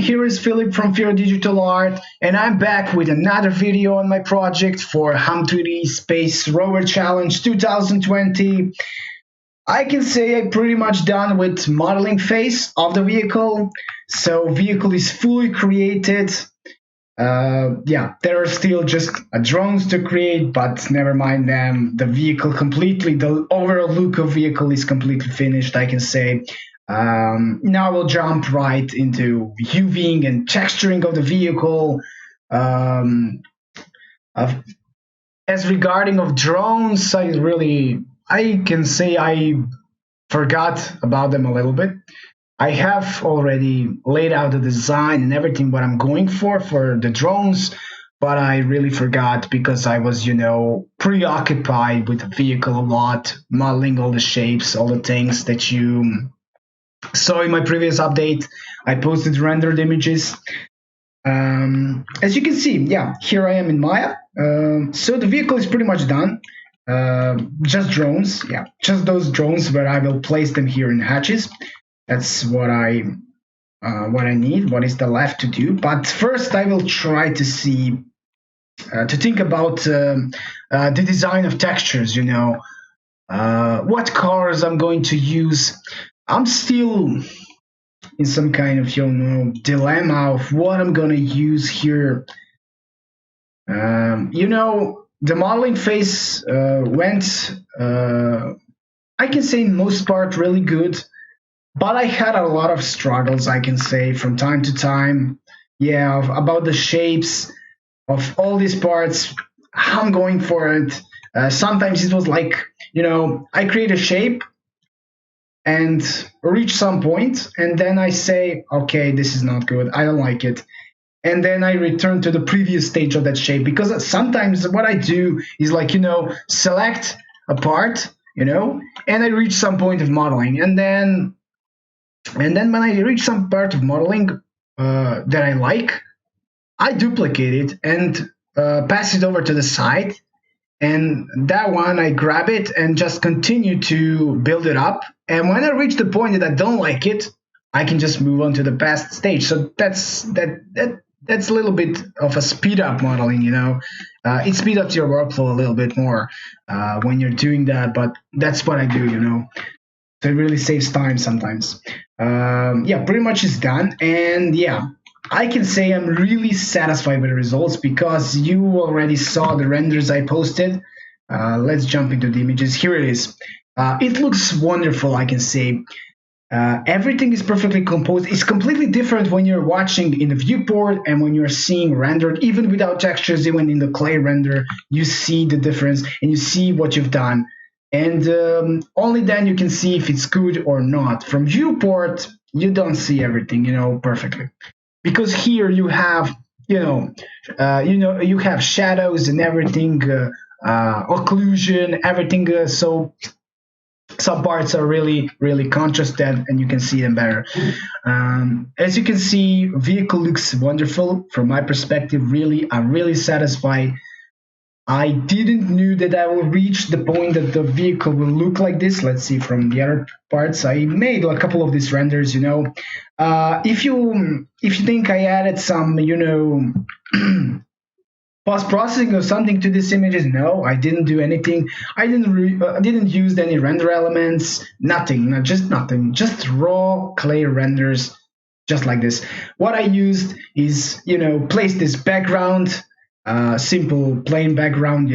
here is Philip from Fira Digital Art, and I'm back with another video on my project for Hum3d Space Rover Challenge 2020. I can say I'm pretty much done with modeling phase of the vehicle. So vehicle is fully created. Yeah, there are still just drones to create, but never mind them. The vehicle completely, the overall look of vehicle is completely finished, I can say. Now we'll jump right into UVing and texturing of the vehicle. As regarding of drones, I can say I forgot about them a little bit. I have already laid out the design and everything what I'm going for the drones, but I really forgot because I was, preoccupied with the vehicle a lot, modeling all the shapes, all the things that you saw in my previous update. I posted rendered images. As you can see, yeah, here I am in Maya. So the vehicle is pretty much done. Just drones, yeah, just those drones where I will place them here in hatches. That's what I need. What is the left to do? But first, I will try to see to think about the design of textures. What colors I'm going to use. I'm still in some kind of dilemma of what I'm gonna use here. The modeling phase went. I can say in most part really good. But I had a lot of struggles, I can say, from time to time. Yeah, about the shapes of all these parts. I'm going for it. Sometimes it was like, I create a shape and reach some point, and then I say, okay, this is not good. I don't like it. And then I return to the previous stage of that shape, because sometimes what I do is like, select a part, and I reach some point of modeling, and then when I reach some part of modeling that I like, I duplicate it and pass it over to the side. And that one, I grab it and just continue to build it up. And when I reach the point that I don't like it, I can just move on to the past stage. So that's a little bit of a speed up modeling, It speeds up your workflow a little bit more when you're doing that. But that's what I do, So it really saves time sometimes. Yeah, pretty much is done. And yeah, I can say I'm really satisfied with the results because you already saw the renders I posted. Let's jump into the images. Here it is. It looks wonderful, I can say. Everything is perfectly composed. It's completely different when you're watching in the viewport and when you're seeing rendered, even without textures, even in the clay render, you see the difference and you see what you've done. And only then you can see if it's good or not. From viewport, you don't see everything, perfectly, because here you have, you have shadows and everything, occlusion, everything. So some parts are really, really contrasted, and you can see them better. As you can see, vehicle looks wonderful from my perspective. I'm really satisfied. I didn't knew that I will reach the point that the vehicle will look like this. Let's see from the other parts. I made a couple of these renders, If you think I added some, post-processing or something to these images, no, I didn't do anything. I didn't use any render elements, nothing, just raw clay renders, just like this. What I used is, place this background, simple plain background,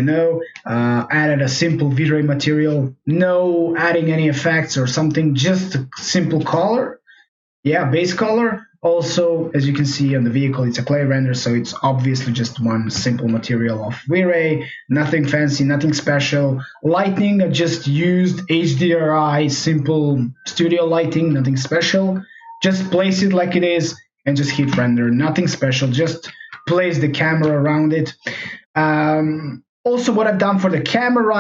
added a simple V-Ray material, no adding any effects or something, just a simple color, base color. Also, as you can see on the vehicle, it's a clay render, so it's obviously just one simple material of V-Ray, nothing fancy, nothing special. Lighting, I just used HDRI, simple studio lighting, nothing special. Just place it like it is and just hit render, nothing special, just place the camera around it. Also, what I've done for the camera,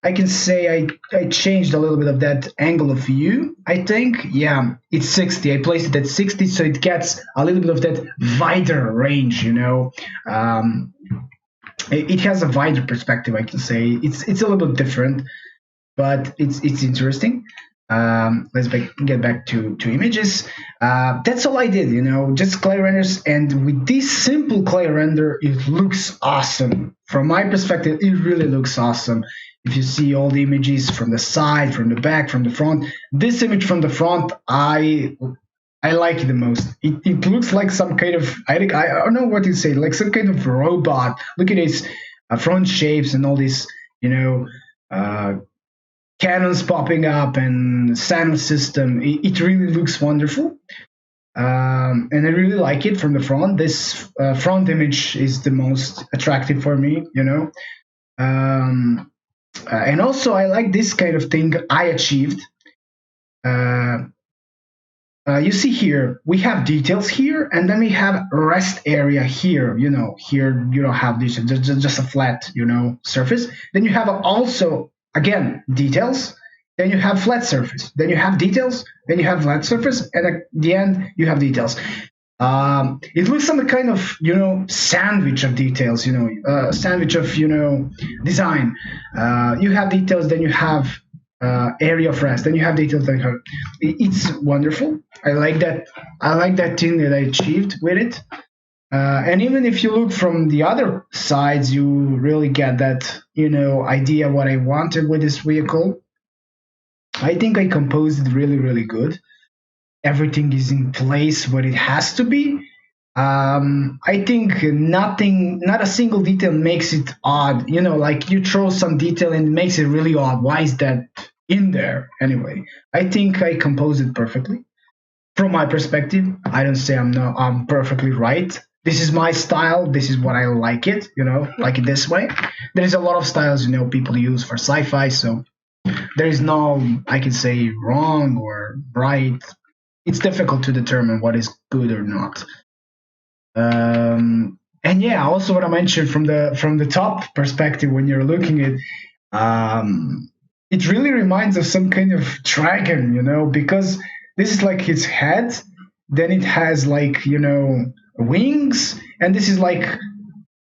I can say I changed a little bit of that angle of view, I think. Yeah, it's 60. I placed it at 60, so it gets a little bit of that wider range, It has a wider perspective, I can say. It's a little bit different, but it's interesting. Get back to images. That's all I did, just clay renders. And with this simple clay render, it looks awesome. From my perspective, it really looks awesome. If you see all the images from the side, from the back, from the front, this image from the front, I like it the most. It looks like some kind of, I don't know what to say, like some kind of robot. Look at its front shapes and all this, uh, cannons popping up and sound system. It really looks wonderful. And I really like it from the front. This front image is the most attractive for me, and also I like this kind of thing I achieved. Uh, you see here, we have details here, and then we have rest area here. Here you don't have this, just a flat, surface. Then you have also, again, details. Then you have flat surface. Then you have details. Then you have flat surface, and at the end you have details. It looks like a kind of, sandwich of details. Sandwich of, design. You have details, then you have area of rest, then you have details. Then you have. It's wonderful. I like that. I like that thing that I achieved with it. And even if you look from the other sides, you really get that, idea what I wanted with this vehicle. I think I composed it really, really good. Everything is in place where it has to be. I think not a single detail makes it odd. Like you throw some detail and it makes it really odd. Why is that in there anyway? I think I composed it perfectly. From my perspective, I don't say I'm perfectly right. This is my style. This is what I like it. Like it this way. There is a lot of styles people use for sci-fi, so there is no, I can say, wrong or right. It's difficult to determine what is good or not. And yeah, also what I mentioned from the top perspective, when you're looking at, it really reminds of some kind of dragon, because this is like his head, then it has like wings, and this is like,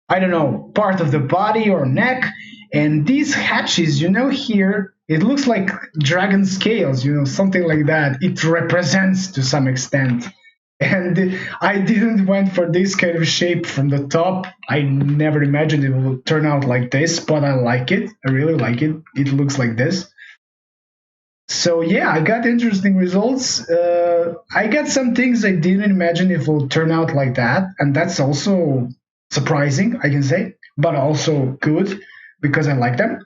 I don't know, part of the body or neck, and these hatches, here, it looks like dragon scales, something like that. It represents to some extent. And I didn't went for this kind of shape from the top. I never imagined it would turn out like this, but I like it. I really like it. It looks like this. So yeah, I got interesting results. I got some things I didn't imagine it will turn out like that, and that's also surprising, I can say, but also good because I like them.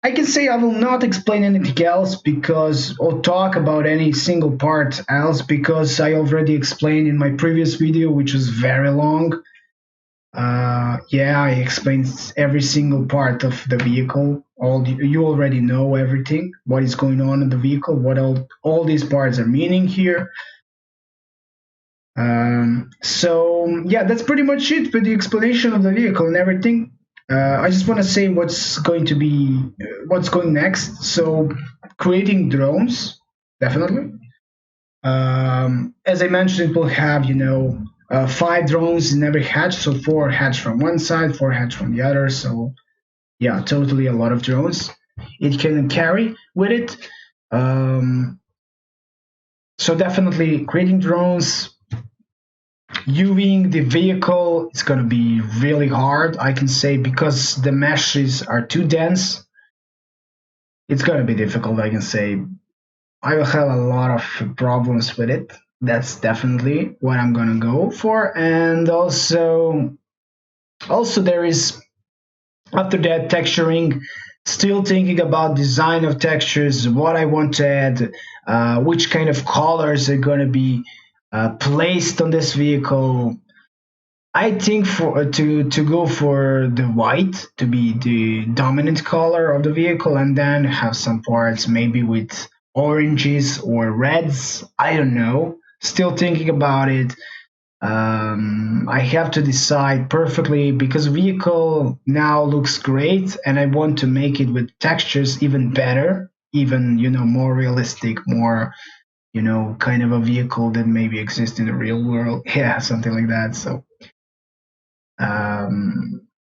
I can say I will not explain anything else because, or talk about any single part else, because I already explained in my previous video, which was very long. Yeah, I explained every single part of the vehicle. You already know everything, what is going on in the vehicle, what all these parts are meaning here. So yeah, that's pretty much it for the explanation of the vehicle and everything. I just want to say what's going next. So creating drones, definitely. As I mentioned, it will have 5 drones in every hatch, so 4 hatch from one side, 4 hatch from the other. So yeah, totally a lot of drones it can carry with it. So definitely creating drones. UVing the vehicle is going to be really hard, I can say, because the meshes are too dense. It's going to be difficult, I can say. I will have a lot of problems with it. That's definitely what I'm going to go for. And also there is, after that, texturing. Still thinking about design of textures, what I want to add, which kind of colors are going to be placed on this vehicle. I think to go for the white to be the dominant color of the vehicle, and then have some parts maybe with oranges or reds. I don't know. Still thinking about it. I have to decide perfectly because vehicle now looks great, and I want to make it with textures even better, even more realistic, more kind of a vehicle that maybe exists in the real world. Yeah, something like that. So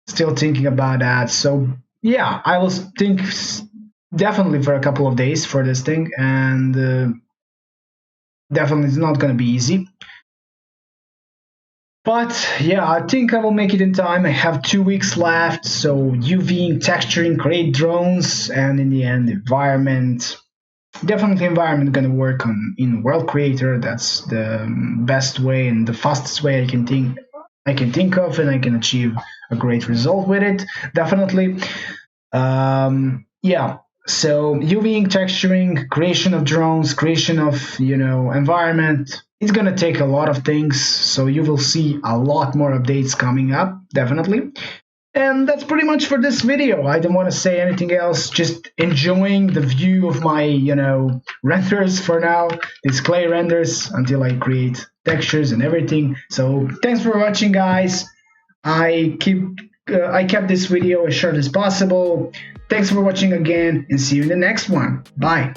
still thinking about that. So yeah, I will definitely for a couple of days for this thing, and definitely it's not going to be easy. But yeah, I think I will make it in time. I have 2 weeks left, so UVing, texturing, create drones, and in the end, environment. Definitely environment gonna work on in World Creator. That's the best way and the fastest way I can think of, and I can achieve a great result with it. Definitely. Yeah. So UVing, texturing, creation of drones, creation of environment. It's gonna take a lot of things. So you will see a lot more updates coming up. Definitely. And that's pretty much for this video. I don't want to say anything else. Just enjoying the view of my, renders for now. These clay renders until I create textures and everything. So thanks for watching, guys. I kept this video as short as possible. Thanks for watching again, and see you in the next one. Bye.